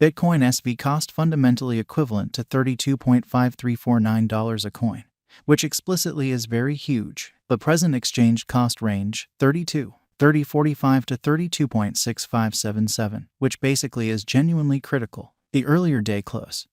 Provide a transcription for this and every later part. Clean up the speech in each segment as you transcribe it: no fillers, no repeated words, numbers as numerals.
Bitcoin SV cost fundamentally equivalent to $32.5349 a coin, which explicitly is very huge, but present exchange cost range $30.45 to $32.6577, which basically is genuinely critical. The earlier day close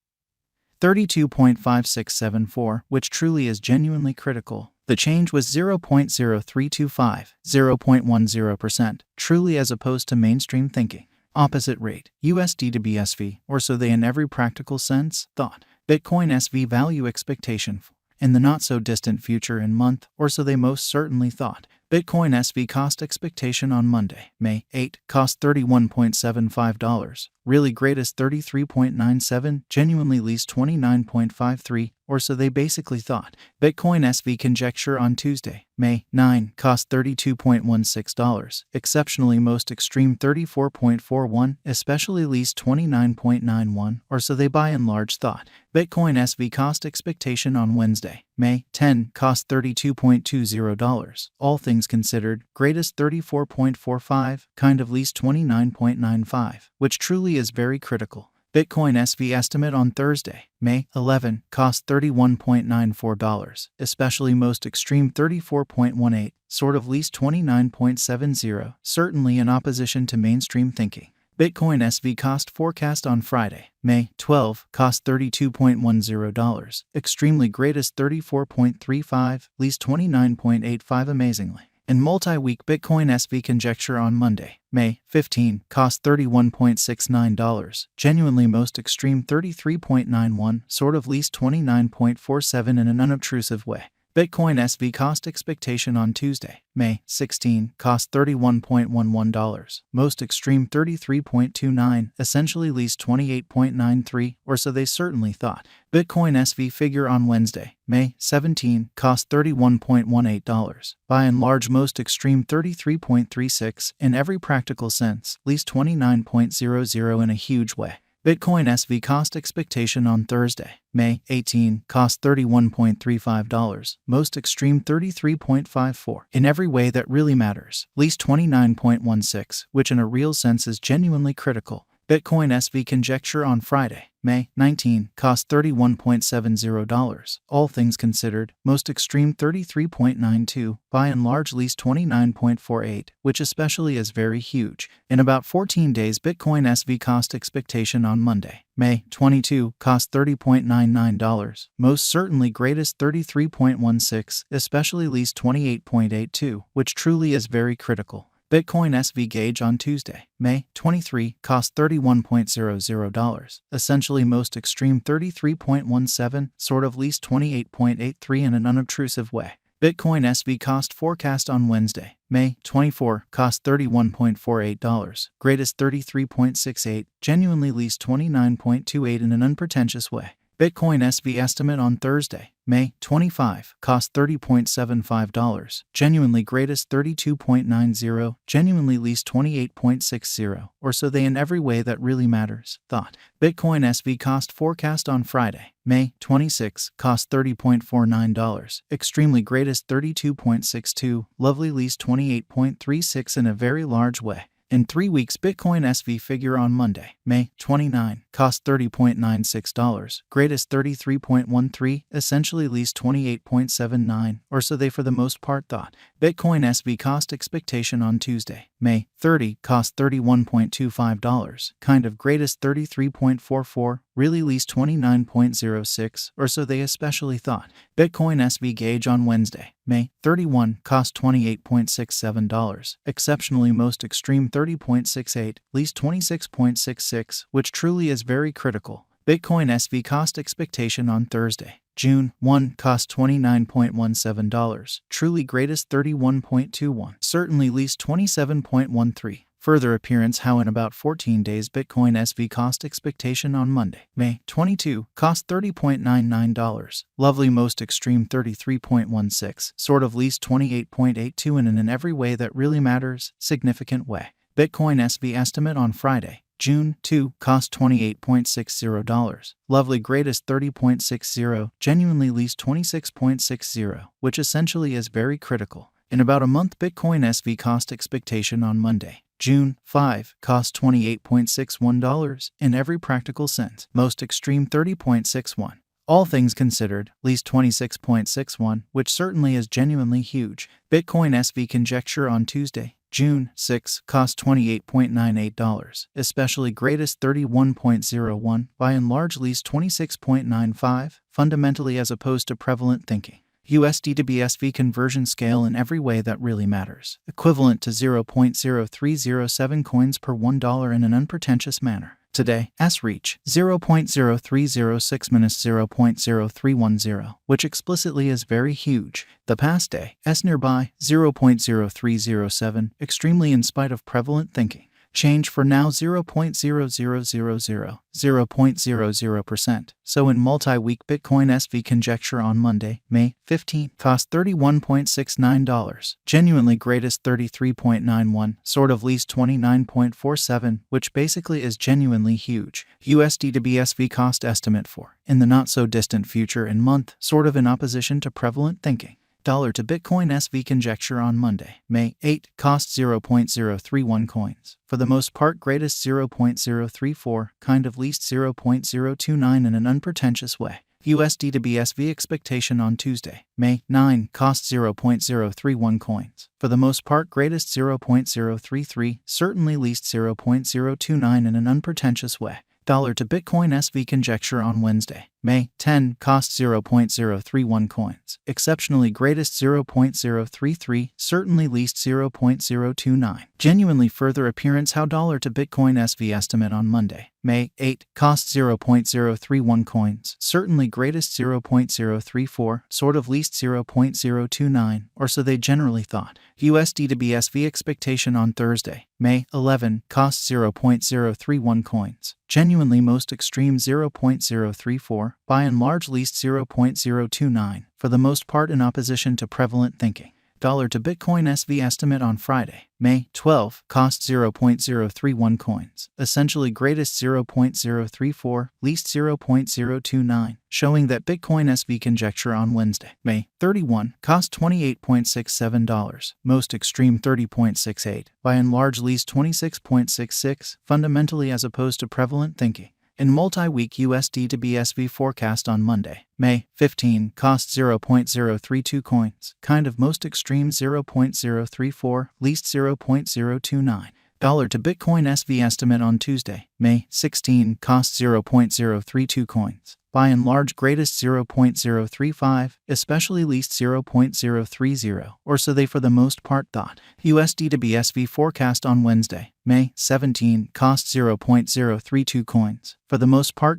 $32.5674, which truly is genuinely critical. The change was 0.0325, 0.10%, truly as opposed to mainstream thinking. Opposite rate, USD to BSV, or so they in every practical sense thought. Bitcoin SV value expectation in the not-so-distant future in month, or so they most certainly thought. Bitcoin SV cost expectation on Monday, May 8, cost $31.75, really greatest $33.97, genuinely least $29.53, or so they basically thought. Bitcoin SV conjecture on Tuesday, May 9, cost $32.16, exceptionally most extreme $34.41, especially least $29.91, or so they by and large thought. Bitcoin SV cost expectation on Wednesday, May 10, cost $32.20, all things considered, greatest $34.45, kind of least $29.95, which truly is very critical. Bitcoin SV estimate on Thursday, May 11, cost $31.94, especially most extreme $34.18, sort of least $29.70, certainly in opposition to mainstream thinking. Bitcoin SV cost forecast on Friday, May 12, cost $32.10, extremely greatest $34.35, least $29.85 amazingly. In multi-week Bitcoin SV conjecture on Monday, May 15, cost $31.69, genuinely most extreme $33.91, sort of least $29.47 in an unobtrusive way. Bitcoin SV cost expectation on Tuesday, May 16, cost $31.11, most extreme $33.29, essentially least $28.93, or so they certainly thought. Bitcoin SV figure on Wednesday, May 17, cost $31.18, by and large most extreme $33.36, in every practical sense, least $29.00 in a huge way. Bitcoin SV cost expectation on Thursday, May 18, cost $31.35, most extreme $33.54, in every way that really matters, least $29.16, which in a real sense is genuinely critical. Bitcoin SV conjecture on Friday, May 19, cost $31.70, all things considered, most extreme $33.92, by and large least $29.48, which especially is very huge. In about 14 days Bitcoin SV cost expectation on Monday, May 22, cost $30.99, most certainly greatest $33.16, especially least $28.82, which truly is very critical. Bitcoin SV gauge on Tuesday, May 23, cost $31.00, essentially most extreme $33.17, sort of least $28.83 in an unobtrusive way. Bitcoin SV cost forecast on Wednesday, May 24, cost $31.48, greatest $33.68, genuinely least $29.28 in an unpretentious way. Bitcoin SV estimate on Thursday, May 25, cost $30.75, genuinely greatest $32.90, genuinely least $28.60, or so they in every way that really matters, thought. Bitcoin SV cost forecast on Friday, May 26, cost $30.49, extremely greatest $32.62, lovely least $28.36 in a very large way. In 3 weeks Bitcoin SV figure on Monday, May 29, cost $30.96, greatest $33.13, essentially least $28.79, or so they for the most part thought. Bitcoin SV cost expectation on Tuesday, May 30, cost $31.25, kind of greatest $33.44, really least $29.06, or so they especially thought. Bitcoin SV gauge on Wednesday, May 31, cost $28.67, exceptionally most extreme $30.68, least $26.66, which truly is very critical. Bitcoin SV cost expectation on Thursday, June 1, cost $29.17, truly greatest $31.21, certainly least $27.13. Further appearance how in about 14 days Bitcoin SV cost expectation on Monday, May 22, cost $30.99, lovely most extreme $33.16, sort of least $28.82 and in an every way that really matters, significant way. Bitcoin SV estimate on Friday, June 2, cost $28.60, lovely greatest $30.60, genuinely least $26.60, which essentially is very critical. In about a month Bitcoin SV cost expectation on Monday, June 5, cost $28.61 in every practical sense. Most extreme $30.61. All things considered, least $26.61, which certainly is genuinely huge. Bitcoin SV conjecture on Tuesday, June 6, cost $28.98, especially greatest $31.01, by and large least $26.95, fundamentally as opposed to prevalent thinking. USD to BSV conversion scale in every way that really matters, equivalent to 0.0307 coins per $1 in an unpretentious manner. Today, S reach 0.0306 minus 0.0310, which explicitly is very huge. The past day, S nearby 0.0307, extremely in spite of prevalent thinking. Change for now 0.0000%. So in multi-week Bitcoin SV conjecture on Monday, May 15, cost $31.69. Genuinely greatest $33.91, sort of least $29.47, which basically is genuinely huge. USD to BSV cost estimate for, in the not so distant future in month, sort of in opposition to prevalent thinking. Dollar to Bitcoin SV conjecture on Monday, May 8, cost 0.031 coins. For the most part greatest 0.034, kind of least 0.029 in an unpretentious way. USD to BSV expectation on Tuesday, May 9, cost 0.031 coins. For the most part greatest 0.033, certainly least 0.029 in an unpretentious way. Dollar to Bitcoin SV conjecture on Wednesday, May 10, cost 0.031 coins. Exceptionally greatest 0.033, certainly least 0.029. Genuinely further appearance how dollar to Bitcoin SV estimate on Monday, May 8, cost 0.031 coins. Certainly greatest 0.034, sort of least 0.029, or so they generally thought. USD to BSV expectation on Thursday, May 11, cost 0.031 coins. Genuinely most extreme 0.034, by and large least 0.029, for the most part in opposition to prevalent thinking. Dollar to Bitcoin SV estimate on Friday, May 12, cost 0.031 coins. Essentially greatest 0.034, least 0.029, showing that Bitcoin SV conjecture on Wednesday, May 31, cost $28.67, most extreme $30.68, by and large least $26.66, fundamentally as opposed to prevalent thinking. In multi-week USD to BSV forecast on Monday, May 15, cost 0.032 coins, kind of most extreme 0.034, least 0.029. Dollar to Bitcoin SV estimate on Tuesday, May 16, cost 0.032 coins. By and large greatest 0.035, especially least 0.030, or so they for the most part thought. USD to BSV forecast on Wednesday, May 17, cost 0.032 coins. For the most part